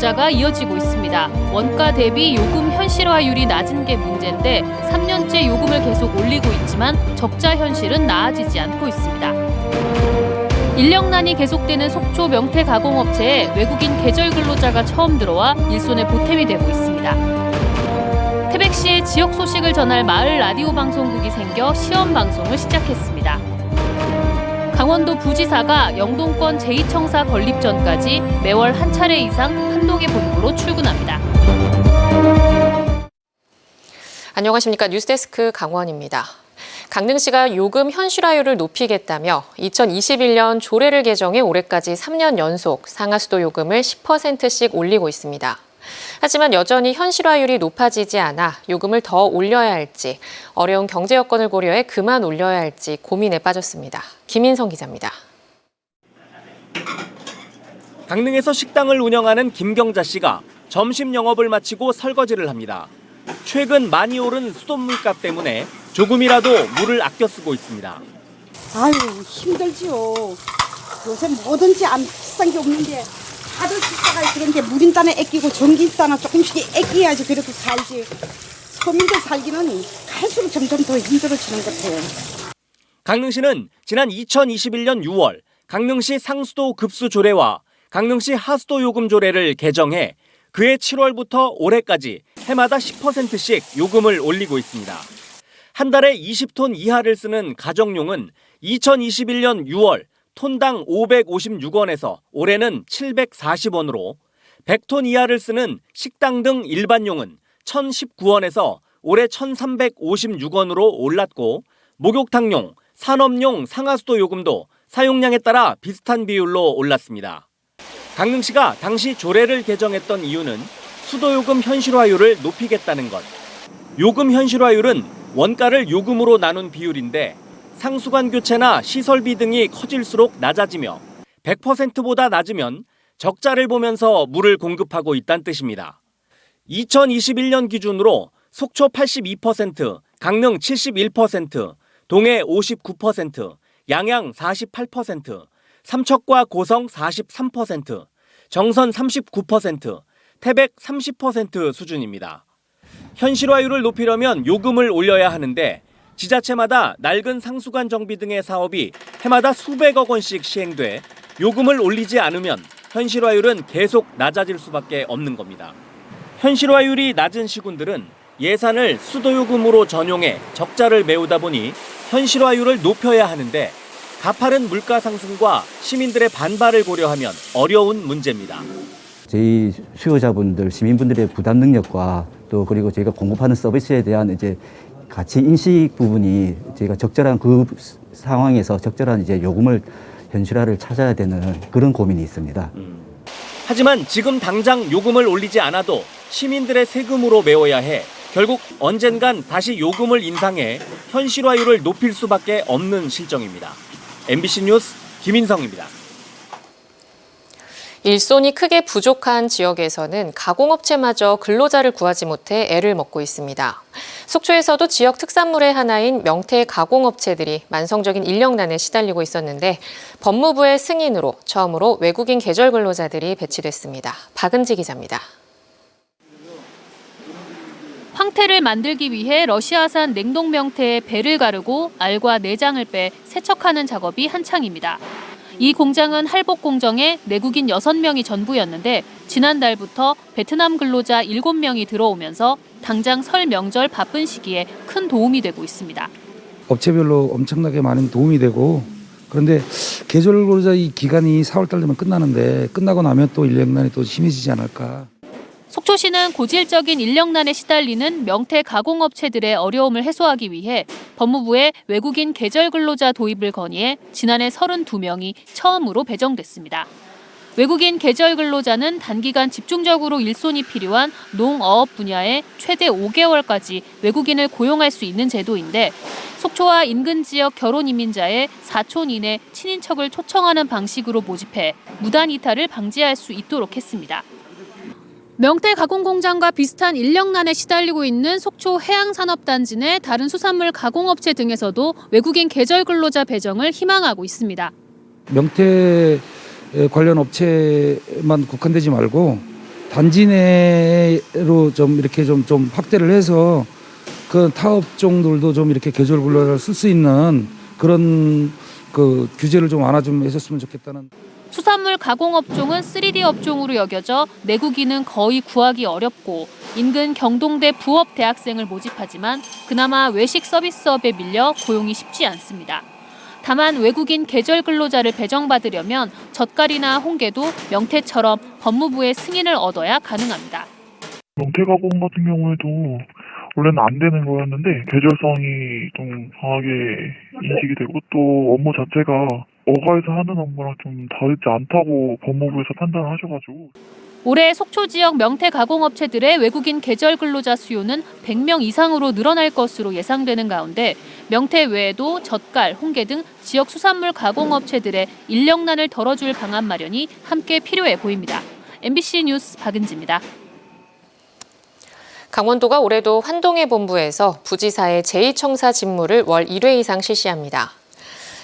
적자가 이어지고 있습니다. 원가 대비 요금 현실화율이 낮은 게 문제인데 3년째 요금을 계속 올리고 있지만 적자 현실은 나아지지 않고 있습니다. 인력난이 계속되는 속초 명태 가공업체에 외국인 계절 근로자가 처음 들어와 일손의 보탬이 되고 있습니다. 태백시에 지역 소식을 전할 마을 라디오 방송국이 생겨 시험 방송을 시작했습니다. 강원도 부지사가 영동권 제2청사 건립 전까지 매월 한 차례 이상 한동의 본부로 출근합니다. 안녕하십니까. 뉴스데스크 강원입니다. 강릉시가 요금 현실화율을 높이겠다며 2021년 조례를 개정해 올해까지 3년 연속 상하수도 요금을 10%씩 올리고 있습니다. 하지만 여전히 현실화율이 높아지지 않아 요금을 더 올려야 할지, 어려운 경제 여건을 고려해 그만 올려야 할지 고민에 빠졌습니다. 김인성 기자입니다. 강릉에서 식당을 운영하는 김경자 씨가 점심 영업을 마치고 설거지를 합니다. 최근 많이 오른 수돗물값 때문에 조금이라도 물을 아껴 쓰고 있습니다. 아유, 힘들지요. 요새 뭐든지 안 비싼 게 없는데 다들 식사가 그런데 물인단에 아끼고 전기인단에 조금씩 아껴야지 그래도 살지. 서민들 살기는 갈수록 점점 더 힘들어지는 것 같아요. 강릉시는 지난 2021년 6월 강릉시 상수도 급수 조례와 강릉시 하수도 요금 조례를 개정해 그해 7월부터 올해까지 해마다 10%씩 요금을 올리고 있습니다. 한 달에 20톤 이하를 쓰는 가정용은 2021년 6월 톤당 556원에서 올해는 740원으로 100톤 이하를 쓰는 식당 등 일반용은 1,019원에서 올해 1,356원으로 올랐고 목욕탕용, 산업용 상하수도 요금도 사용량에 따라 비슷한 비율로 올랐습니다. 강릉시가 당시 조례를 개정했던 이유는 수도요금 현실화율을 높이겠다는 것. 요금 현실화율은 원가를 요금으로 나눈 비율인데 상수관 교체나 시설비 등이 커질수록 낮아지며 100%보다 낮으면 적자를 보면서 물을 공급하고 있다는 뜻입니다. 2021년 기준으로 속초 82%, 강릉 71%, 동해 59%, 양양 48%, 삼척과 고성 43%, 정선 39%, 태백 30% 수준입니다. 현실화율을 높이려면 요금을 올려야 하는데 지자체마다 낡은 상수관 정비 등의 사업이 해마다 수백억 원씩 시행돼 요금을 올리지 않으면 현실화율은 계속 낮아질 수밖에 없는 겁니다. 현실화율이 낮은 시군들은 예산을 수도요금으로 전용해 적자를 메우다 보니 현실화율을 높여야 하는데 가파른 물가 상승과 시민들의 반발을 고려하면 어려운 문제입니다. 저희 수요자분들, 시민분들의 부담 능력과 또 그리고 저희가 공급하는 서비스에 대한 이제 가치 인식 부분이 저희가 적절한 그 상황에서 적절한 이제 요금을 현실화를 찾아야 되는 그런 고민이 있습니다. 하지만 지금 당장 요금을 올리지 않아도 시민들의 세금으로 메워야 해 결국 언젠간 다시 요금을 인상해 현실화율을 높일 수밖에 없는 실정입니다. MBC 뉴스 김인성입니다. 일손이 크게 부족한 지역에서는 가공업체마저 근로자를 구하지 못해 애를 먹고 있습니다. 속초에서도 지역 특산물의 하나인 명태 가공업체들이 만성적인 인력난에 시달리고 있었는데 법무부의 승인으로 처음으로 외국인 계절 근로자들이 배치됐습니다. 박은지 기자입니다. 황태를 만들기 위해 러시아산 냉동 명태에 배를 가르고 알과 내장을 빼 세척하는 작업이 한창입니다. 이 공장은 할복 공정에 내국인 6명이 전부였는데 지난달부터 베트남 근로자 7명이 들어오면서 당장 설 명절 바쁜 시기에 큰 도움이 되고 있습니다. 업체별로 엄청나게 많은 도움이 되고 그런데 계절 근로자 이 기간이 4월달 되면 끝나는데 끝나고 나면 또 인력난이 또 심해지지 않을까. 속초시는 고질적인 인력난에 시달리는 명태 가공업체들의 어려움을 해소하기 위해 법무부에 외국인 계절 근로자 도입을 건의해 지난해 32명이 처음으로 배정됐습니다. 외국인 계절 근로자는 단기간 집중적으로 일손이 필요한 농어업 분야에 최대 5개월까지 외국인을 고용할 수 있는 제도인데 속초와 인근 지역 결혼 이민자의 4촌 이내 친인척을 초청하는 방식으로 모집해 무단 이탈을 방지할 수 있도록 했습니다. 명태 가공 공장과 비슷한 인력난에 시달리고 있는 속초 해양산업단지 내 다른 수산물 가공업체 등에서도 외국인 계절 근로자 배정을 희망하고 있습니다. 명태 관련 업체만 국한되지 말고 단지 내로 좀 이렇게 좀 확대를 해서 그 타업종들도 좀 이렇게 계절 근로자를 쓸 수 있는 그런 그 규제를 좀 완화 좀 했었으면 좋겠다는. 수산물 가공업종은 3D 업종으로 여겨져 내국인은 거의 구하기 어렵고 인근 경동대 부업 대학생을 모집하지만 그나마 외식 서비스업에 밀려 고용이 쉽지 않습니다. 다만 외국인 계절 근로자를 배정받으려면 젓갈이나 홍게도 명태처럼 법무부의 승인을 얻어야 가능합니다. 명태 가공 같은 경우에도 원래는 안 되는 거였는데 계절성이 좀 강하게 인식이 되고 또 업무 자체가 어가에서 하는 업무랑 좀 다르지 않다고 법무부에서 판단을 하셔가지고 올해 속초 지역 명태 가공업체들의 외국인 계절 근로자 수요는 100명 이상으로 늘어날 것으로 예상되는 가운데 명태 외에도 젓갈, 홍게 등 지역 수산물 가공업체들의 인력난을 덜어줄 방안 마련이 함께 필요해 보입니다. MBC 뉴스 박은지입니다. 강원도가 올해도 환동해 본부에서 부지사의 제2청사 직무를 월 1회 이상 실시합니다.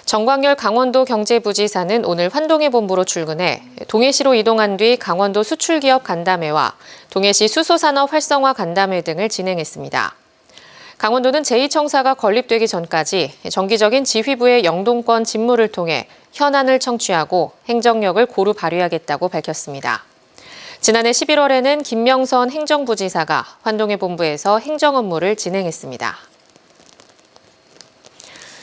정광열 강원도 경제부지사는 오늘 환동해 본부로 출근해 동해시로 이동한 뒤 강원도 수출기업 간담회와 동해시 수소산업 활성화 간담회 등을 진행했습니다. 강원도는 제2청사가 건립되기 전까지 정기적인 지휘부의 영동권 직무를 통해 현안을 청취하고 행정력을 고루 발휘하겠다고 밝혔습니다. 지난해 11월에는 김명선 행정부지사가 환동해 본부에서 행정 업무를 진행했습니다.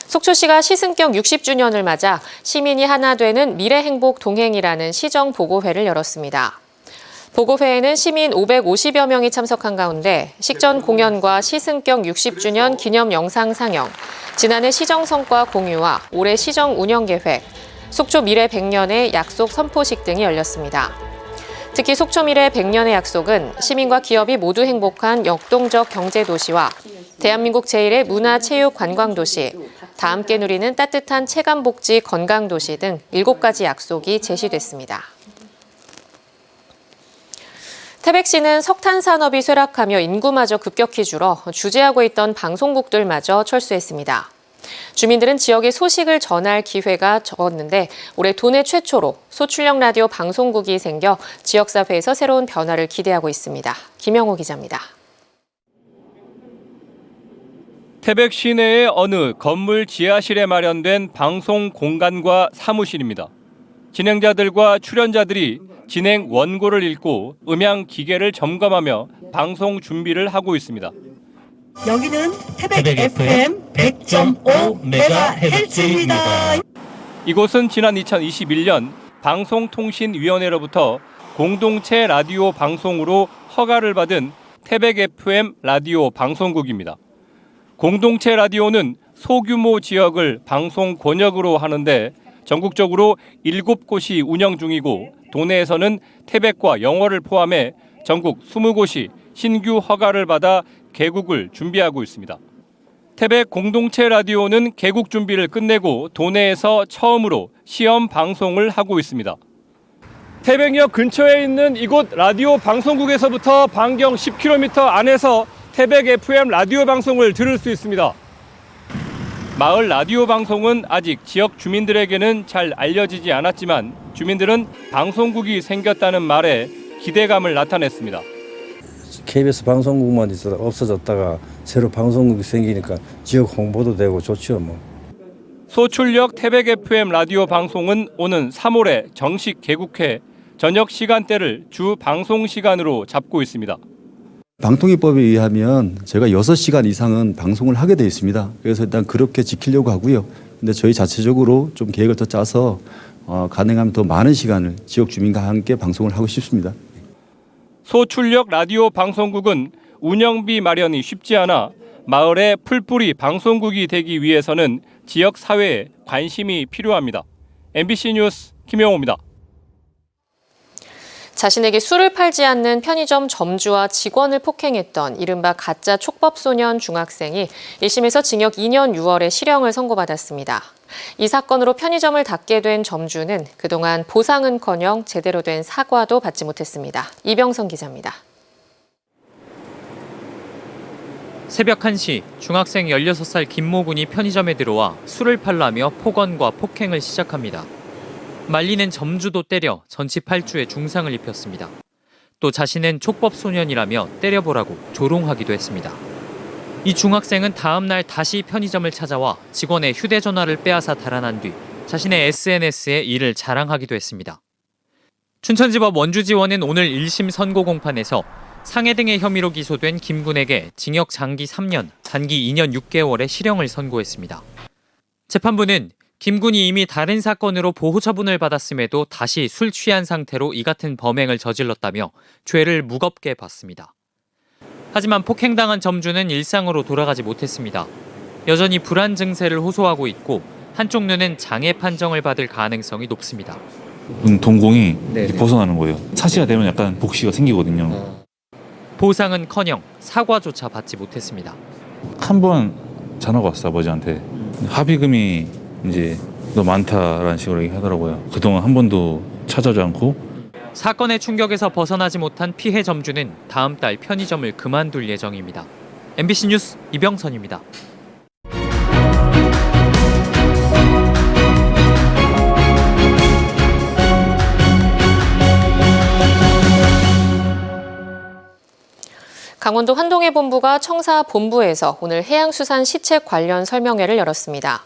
속초시가 시승격 60주년을 맞아 시민이 하나 되는 미래행복 동행이라는 시정 보고회를 열었습니다. 보고회에는 시민 550여 명이 참석한 가운데 식전 공연과 시승격 60주년 기념 영상 상영, 지난해 시정 성과 공유와 올해 시정 운영 계획, 속초 미래 100년의 약속 선포식 등이 열렸습니다. 특히 속초 미래 100년의 약속은 시민과 기업이 모두 행복한 역동적 경제도시와 대한민국 제1의 문화체육관광도시, 다 함께 누리는 따뜻한 체감복지 건강도시 등 7가지 약속이 제시됐습니다. 태백시는 석탄 산업이 쇠락하며 인구마저 급격히 줄어 주재하고 있던 방송국들마저 철수했습니다. 주민들은 지역에 소식을 전할 기회가 적었는데 올해 도내 최초로 소출력 라디오 방송국이 생겨 지역사회에서 새로운 변화를 기대하고 있습니다. 김영호 기자입니다. 태백 시내의 어느 건물 지하실에 마련된 방송 공간과 사무실입니다. 진행자들과 출연자들이 진행 원고를 읽고 음향 기계를 점검하며 방송 준비를 하고 있습니다. 여기는 태백 FM 100.5MHz입니다. 이곳은 지난 2021년 방송통신위원회로부터 공동체 라디오 방송으로 허가를 받은 태백 FM 라디오 방송국입니다. 공동체 라디오는 소규모 지역을 방송 권역으로 하는데 전국적으로 7곳이 운영 중이고 도내에서는 태백과 영월을 포함해 전국 20곳이 신규 허가를 받아 개국을 준비하고 있습니다. 태백 공동체 라디오는 개국 준비를 끝내고 도내에서 처음으로 시험 방송을 하고 있습니다. 태백역 근처에 있는 이곳 라디오 방송국에서부터 반경 10km 안에서 태백 FM 라디오 방송을 들을 수 있습니다. 마을 라디오 방송은 아직 지역 주민들에게는 잘 알려지지 않았지만 주민들은 방송국이 생겼다는 말에 기대감을 나타냈습니다. KBS 방송국만 없어졌다가 새로 방송국이 생기니까 지역 홍보도 되고 좋죠. 소출력 태백 FM 라디오 방송은 오는 3월에 정식 개국해 저녁 시간대를 주 방송 시간으로 잡고 있습니다. 방통위법에 의하면 제가 6시간 이상은 방송을 하게 돼 있습니다. 그래서 일단 그렇게 지키려고 하고요. 근데 저희 자체적으로 좀 계획을 더 짜서 가능하면 더 많은 시간을 지역 주민과 함께 방송을 하고 싶습니다. 소출력 라디오 방송국은 운영비 마련이 쉽지 않아 마을의 풀뿌리 방송국이 되기 위해서는 지역 사회에 관심이 필요합니다. MBC 뉴스 김영호입니다. 자신에게 술을 팔지 않는 편의점 점주와 직원을 폭행했던 이른바 가짜 촉법소년 중학생이 1심에서 징역 2년 6월에 실형을 선고받았습니다. 이 사건으로 편의점을 닫게 된 점주는 그동안 보상은커녕 제대로 된 사과도 받지 못했습니다. 이병선 기자입니다. 새벽 1시 중학생 16살 김모군이 편의점에 들어와 술을 팔라며 폭언과 폭행을 시작합니다. 말리는 점주도 때려 전치 8주에 중상을 입혔습니다. 또 자신은 촉법 소년이라며 때려보라고 조롱하기도 했습니다. 이 중학생은 다음 날 다시 편의점을 찾아와 직원의 휴대전화를 빼앗아 달아난 뒤 자신의 SNS에 이를 자랑하기도 했습니다. 춘천지법 원주지원은 오늘 1심 선고 공판에서 상해 등의 혐의로 기소된 김 군에게 징역 장기 3년, 단기 2년 6개월의 실형을 선고했습니다. 재판부는 김 군이 이미 다른 사건으로 보호 처분을 받았음에도 다시 술 취한 상태로 이 같은 범행을 저질렀다며 죄를 무겁게 봤습니다. 하지만 폭행당한 점주는 일상으로 돌아가지 못했습니다. 여전히 불안 증세를 호소하고 있고 한쪽 눈은 장애 판정을 받을 가능성이 높습니다. 눈 동공이 벗어나는 거예요. 차시가 되면 약간 복시가 생기거든요. 보상은커녕 사과조차 받지 못했습니다. 한 번 전화가 왔어, 아버지한테. 합의금이 이제 너 많다라는 식으로 얘기하더라고요. 그동안 한 번도 찾아오지 않고. 사건의 충격에서 벗어나지 못한 피해 점주는 다음 달 편의점을 그만둘 예정입니다. MBC 뉴스 이병선입니다. 강원도 환동해본부가 청사본부에서 오늘 해양수산 시책 관련 설명회를 열었습니다.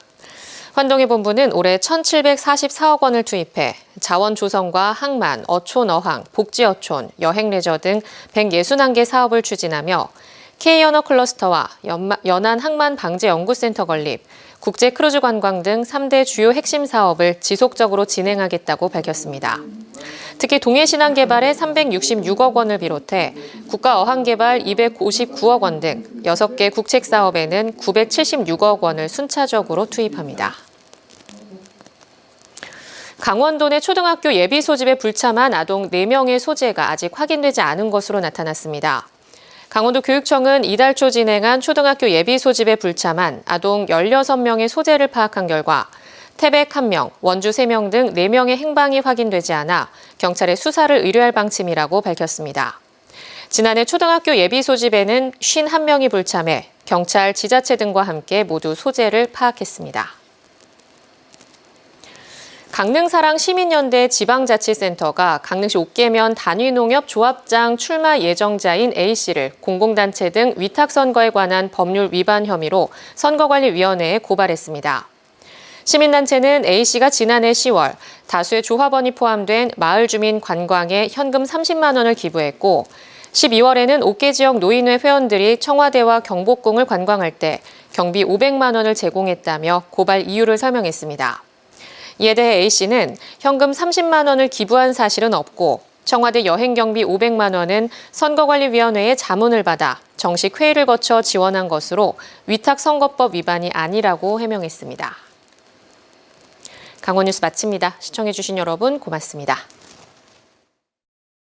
환동해본부는 올해 1,744억 원을 투입해 자원 조성과 항만, 어촌 어항, 복지 어촌, 여행 레저 등 161개 사업을 추진하며 K언어 클러스터와 연안 항만 방제 연구센터 건립, 국제 크루즈 관광 등 3대 주요 핵심 사업을 지속적으로 진행하겠다고 밝혔습니다. 특히 동해신안 개발에 366억 원을 비롯해 국가 어항 개발 259억 원 등 6개 국책 사업에는 976억 원을 순차적으로 투입합니다. 강원도 내 초등학교 예비 소집에 불참한 아동 4명의 소재가 아직 확인되지 않은 것으로 나타났습니다. 강원도 교육청은 이달 초 진행한 초등학교 예비 소집에 불참한 아동 16명의 소재를 파악한 결과 태백 1명, 원주 3명 등 4명의 행방이 확인되지 않아 경찰에 수사를 의뢰할 방침이라고 밝혔습니다. 지난해 초등학교 예비 소집에는 51명이 불참해 경찰, 지자체 등과 함께 모두 소재를 파악했습니다. 강릉사랑 시민연대 지방자치센터가 강릉시 옥계면 단위농협 조합장 출마 예정자인 A씨를 공공단체 등 위탁선거에 관한 법률 위반 혐의로 선거관리위원회에 고발했습니다. 시민단체는 A씨가 지난해 10월 다수의 조합원이 포함된 마을 주민 관광에 현금 30만 원을 기부했고 12월에는 옥계 지역 노인회 회원들이 청와대와 경복궁을 관광할 때 경비 500만 원을 제공했다며 고발 이유를 설명했습니다. 이에 대해 A씨는 현금 30만 원을 기부한 사실은 없고 청와대 여행 경비 500만 원은 선거관리위원회의 자문을 받아 정식 회의를 거쳐 지원한 것으로 위탁선거법 위반이 아니라고 해명했습니다. 강원뉴스 마칩니다. 시청해주신 여러분 고맙습니다.